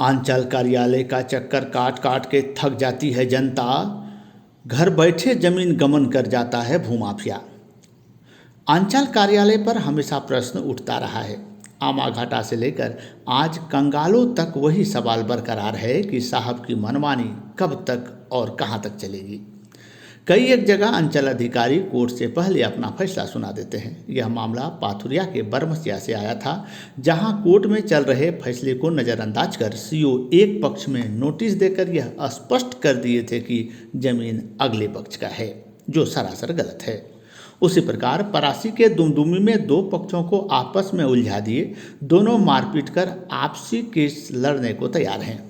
अंचल कार्यालय का चक्कर काट काट के थक जाती है जनता। घर बैठे जमीन गमन कर जाता है भूमाफिया। अंचल कार्यालय पर हमेशा प्रश्न उठता रहा है। आमाघाटा से लेकर आज कंगालों तक वही सवाल बरकरार है कि साहब की मनमानी कब तक और कहां तक चलेगी। कई एक जगह अंचल अधिकारी कोर्ट से पहले अपना फैसला सुना देते हैं। यह मामला पाथुरिया के बरमसिया से आया था, जहां कोर्ट में चल रहे फैसले को नज़रअंदाज कर सीओ एक पक्ष में नोटिस देकर यह स्पष्ट कर दिए थे कि जमीन अगले पक्ष का है, जो सरासर गलत है। उसी प्रकार परासी के दुमदुमी में दो पक्षों को आपस में उलझा दिए। दोनों मारपीट कर आपसी केस लड़ने को तैयार हैं।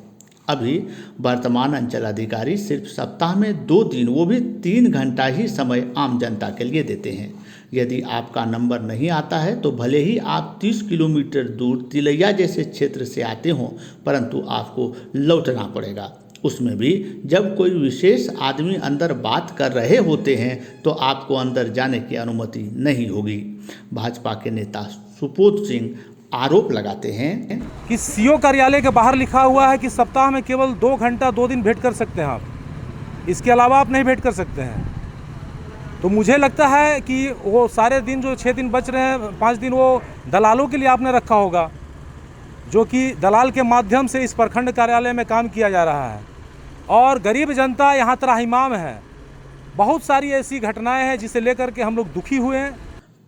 अभी वर्तमान अंचल अधिकारी सिर्फ सप्ताह में 2 दिन, वो भी 3 घंटा ही समय आम जनता के लिए देते हैं। यदि आपका नंबर नहीं आता है तो भले ही आप 30 किलोमीटर दूर तिलैया जैसे क्षेत्र से आते हों, परंतु आपको लौटना पड़ेगा। उसमें भी जब कोई विशेष आदमी अंदर बात कर रहे होते हैं तो आपको अंदर जाने की अनुमति नहीं होगी। भाजपा के नेता सुपोध सिंह आरोप लगाते हैं कि सीओ कार्यालय के बाहर लिखा हुआ है कि सप्ताह में केवल 2 घंटा 2 दिन भेंट कर सकते हैं आप, इसके अलावा आप नहीं भेंट कर सकते हैं। तो मुझे लगता है कि वो सारे दिन जो 6 दिन बच रहे हैं, 5 दिन वो दलालों के लिए आपने रखा होगा, जो कि दलाल के माध्यम से इस प्रखंड कार्यालय में काम किया जा रहा है और गरीब जनता यहाँ त्राहिमाम है। बहुत सारी ऐसी घटनाएं हैं जिसे लेकर के हम लोग दुखी हुए हैं।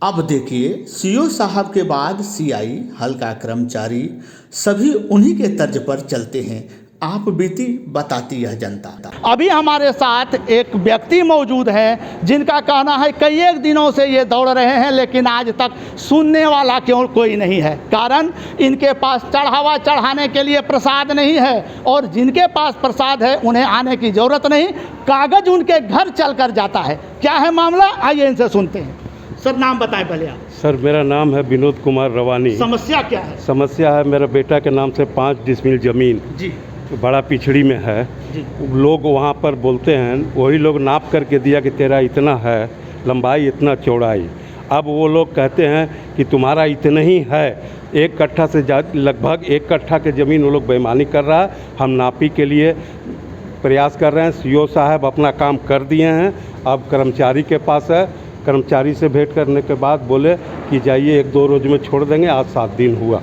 अब देखिए, सीओ साहब के बाद सीआई, हल्का कर्मचारी, सभी उन्हीं के तर्ज पर चलते हैं। आप बीती बताती है जनता। अभी हमारे साथ एक व्यक्ति मौजूद हैं जिनका कहना है कई एक दिनों से ये दौड़ रहे हैं, लेकिन आज तक सुनने वाला क्यों कोई नहीं है। कारण इनके पास चढ़ावा चढ़ाने के लिए प्रसाद नहीं है, और जिनके पास प्रसाद है उन्हें आने की ज़रूरत नहीं, कागज उनके घर चल कर जाता है। क्या है मामला, आइए इनसे सुनते हैं। सर, नाम बताएं पहले आप। सर, मेरा नाम है विनोद कुमार रवानी। समस्या क्या है? समस्या है मेरा बेटा के नाम से 5 डिसमिल ज़मीन जी बड़ा पिछड़ी में है जी। लोग वहाँ पर बोलते हैं, वही लोग नाप करके दिया कि तेरा इतना है लंबाई, इतना चौड़ाई। अब वो लोग कहते हैं कि तुम्हारा इतना ही है। 1 कट्ठा से लगभग 1 कट्ठा के ज़मीन वो लोग बेईमानी कर रहा है। हम नापी के लिए प्रयास कर रहे हैं। सीओ साहब अपना काम कर दिए हैं, अब कर्मचारी के पास है। कर्मचारी से भेंट करने के बाद बोले कि जाइए 1-2 रोज में छोड़ देंगे। आज 7 दिन हुआ।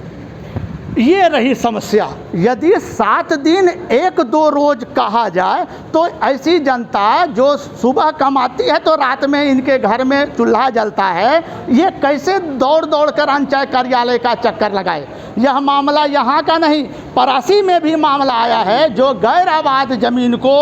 ये रही समस्या। यदि 7 दिन 1-2 रोज कहा जाए तो ऐसी जनता जो सुबह कमाती है तो रात में इनके घर में चूल्हा जलता है, ये कैसे दौड़ दौड़ कर अंचल कार्यालय का चक्कर लगाए। यह मामला यहाँ का नहीं, परासी में भी मामला आया है, जो गैर आबाद जमीन को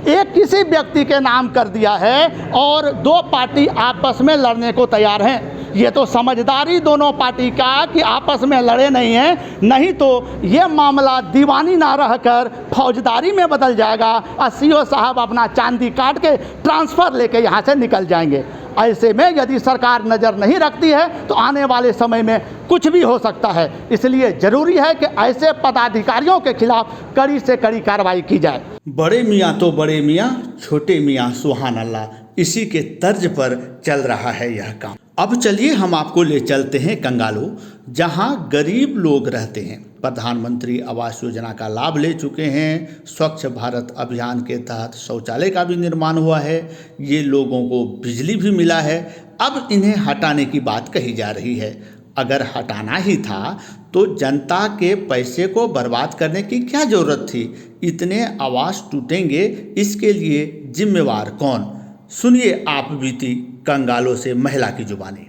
एक किसी व्यक्ति के नाम कर दिया है और 2 पार्टी आपस में लड़ने को तैयार हैं। ये तो समझदारी दोनों पार्टी का कि आपस में लड़े नहीं हैं, नहीं तो ये मामला दीवानी ना रहकर फौजदारी में बदल जाएगा और सीओ साहब अपना चांदी काट के ट्रांसफ़र लेके यहाँ से निकल जाएंगे। ऐसे में यदि सरकार नज़र नहीं रखती है तो आने वाले समय में कुछ भी हो सकता है। इसलिए ज़रूरी है कि ऐसे पदाधिकारियों के खिलाफ कड़ी से कड़ी कार्रवाई की जाए। बड़े मियाँ तो बड़े मियाँ, छोटे मियाँ सुभान अल्लाह, इसी के तर्ज पर चल रहा है यह काम। अब चलिए हम आपको ले चलते हैं कंगालो, जहां गरीब लोग रहते हैं। प्रधानमंत्री आवास योजना का लाभ ले चुके हैं। स्वच्छ भारत अभियान के तहत शौचालय का भी निर्माण हुआ है। ये लोगों को बिजली भी मिला है। अब इन्हें हटाने की बात कही जा रही है। अगर हटाना ही था तो जनता के पैसे को बर्बाद करने की क्या ज़रूरत थी। इतने आवास टूटेंगे, इसके लिए जिम्मेवार कौन? सुनिए आप बीती कंगालों से महिला की जुबानी।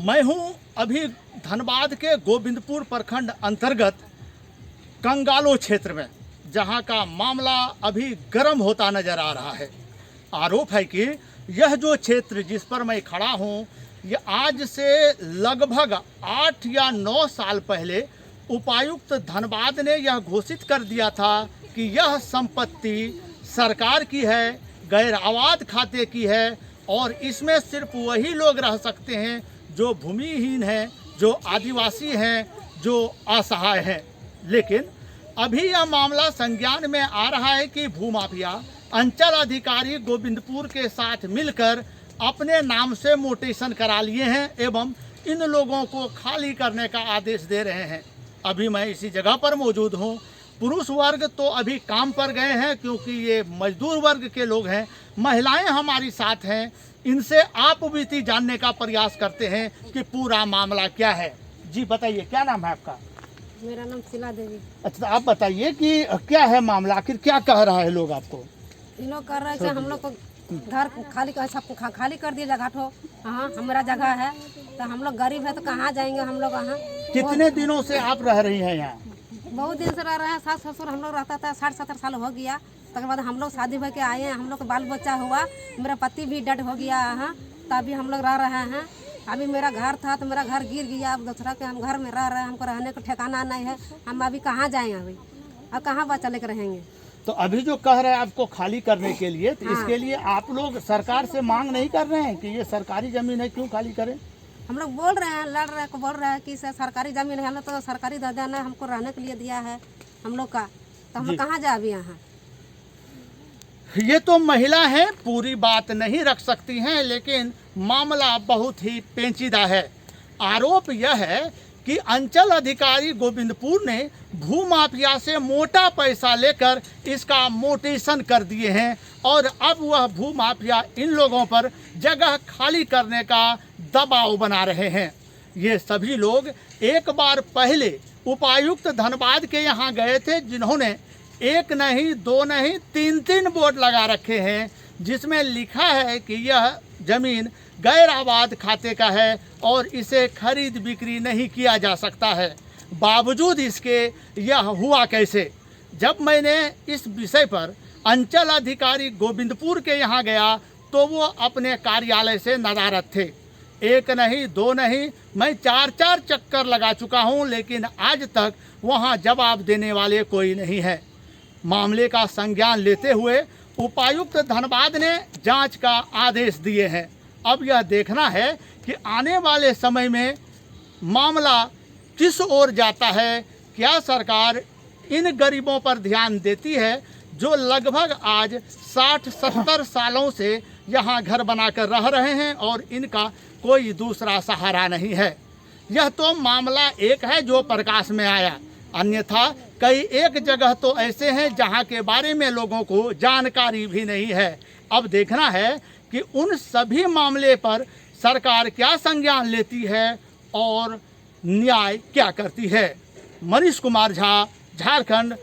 मैं हूं अभी धनबाद के गोविंदपुर प्रखंड अंतर्गत कंगालो क्षेत्र में, जहां का मामला अभी गर्म होता नजर आ रहा है। आरोप है कि यह जो क्षेत्र जिस पर मैं खड़ा हूं, ये आज से लगभग 8 या 9 साल पहले उपायुक्त धनबाद ने यह घोषित कर दिया था कि यह संपत्ति सरकार की है, गैर आबाद खाते की है और इसमें सिर्फ वही लोग रह सकते हैं जो भूमिहीन हैं, जो आदिवासी हैं, जो असहाय हैं। लेकिन अभी यह मामला संज्ञान में आ रहा है कि भूमाफिया अंचल अधिकारी गोविंदपुर के साथ मिलकर अपने नाम से मोटेशन करा लिए हैं एवं इन लोगों को खाली करने का आदेश दे रहे हैं। अभी मैं इसी जगह पर मौजूद हूँ पुरुष वर्ग तो अभी काम पर गए हैं क्योंकि ये मजदूर वर्ग के लोग हैं। महिलाएं हमारी साथ हैं, इनसे आप बीती जानने का प्रयास करते हैं कि पूरा मामला क्या है। जी बताइए, क्या नाम है आपका? मेरा नाम शीला देवी। अच्छा, आप बताइए कि क्या है मामला, आखिर क्या कह रहा है लोग आपको? इन लोग कर रहे हैं हम लोग को घर खाली खाली कर दिया जगह ठो। हाँ, हमारा जगह है तो हम लोग गरीब है तो कहाँ जाएंगे हम लोग वहाँ। कितने दिनों से आप रह रही हैं यहाँ? बहुत दिन से रह रहे हैं। सास ससुर हम लोग रहता था, 60-70 साल हो गया। तक बाद हम लोग शादी होकर आए हैं, हम लोग का बाल बच्चा हुआ, मेरा पति भी डेड हो गया है, तभी हम लोग रह रहे हैं। अभी मेरा घर था तो मेरा घर गिर गया, अब दूसरा के हम घर में रह रहे हैं, हमको रहने का ठिकाना नहीं है। हम अभी कहाँ जाएंगे? अभी अब कहाँ बच्चा लेकर रहेंगे? तो अभी जो कह रहे हैं आपको खाली करने के लिए, तो इसके लिए आप लोग सरकार से मांग नहीं कर रहे हैं कि ये सरकारी जमीन है, क्यों खाली करें? हम लोग बोल रहे हैं, लड़ रहे हैं, बोल रहे हैं कि सरकारी जमीन है, हम लोग तो सरकारी दर्जा ने हमको रहने के लिए दिया है हम लोग का, तो हम लोग कहाँ जाए अभी यहाँ? ये तो महिला हैं, पूरी बात नहीं रख सकती हैं, लेकिन मामला बहुत ही पेचीदा है। आरोप यह है कि अंचल अधिकारी गोविंदपुर ने भूमाफिया से मोटा पैसा लेकर इसका मोटेशन कर दिए हैं और अब वह भूमाफिया इन लोगों पर जगह खाली करने का दबाव बना रहे हैं। ये सभी लोग एक बार पहले उपायुक्त धनबाद के यहाँ गए थे, जिन्होंने एक नहीं, दो नहीं, 3 बोर्ड लगा रखे हैं जिसमें लिखा है कि यह जमीन गैर आबाद खाते का है और इसे खरीद बिक्री नहीं किया जा सकता है। बावजूद इसके यह हुआ कैसे? जब मैंने इस विषय पर अंचल अधिकारी गोविंदपुर के यहाँ गया तो वो अपने कार्यालय से नदारद थे। एक नहीं, दो नहीं, मैं 4 चक्कर लगा चुका हूँ, लेकिन आज तक वहाँ जवाब देने वाले कोई नहीं है। मामले का संज्ञान लेते हुए उपायुक्त धनबाद ने जांच का आदेश दिए हैं। अब यह देखना है कि आने वाले समय में मामला किस ओर जाता है। क्या सरकार इन गरीबों पर ध्यान देती है जो लगभग आज 60-70 सालों से यहाँ घर बनाकर रह रहे हैं और इनका कोई दूसरा सहारा नहीं है? यह तो मामला एक है जो प्रकाश में आया, अन्यथा कई एक जगह तो ऐसे हैं जहां के बारे में लोगों को जानकारी भी नहीं है। अब देखना है कि उन सभी मामले पर सरकार क्या संज्ञान लेती है और न्याय क्या करती है। मनीष कुमार झा, झारखंड।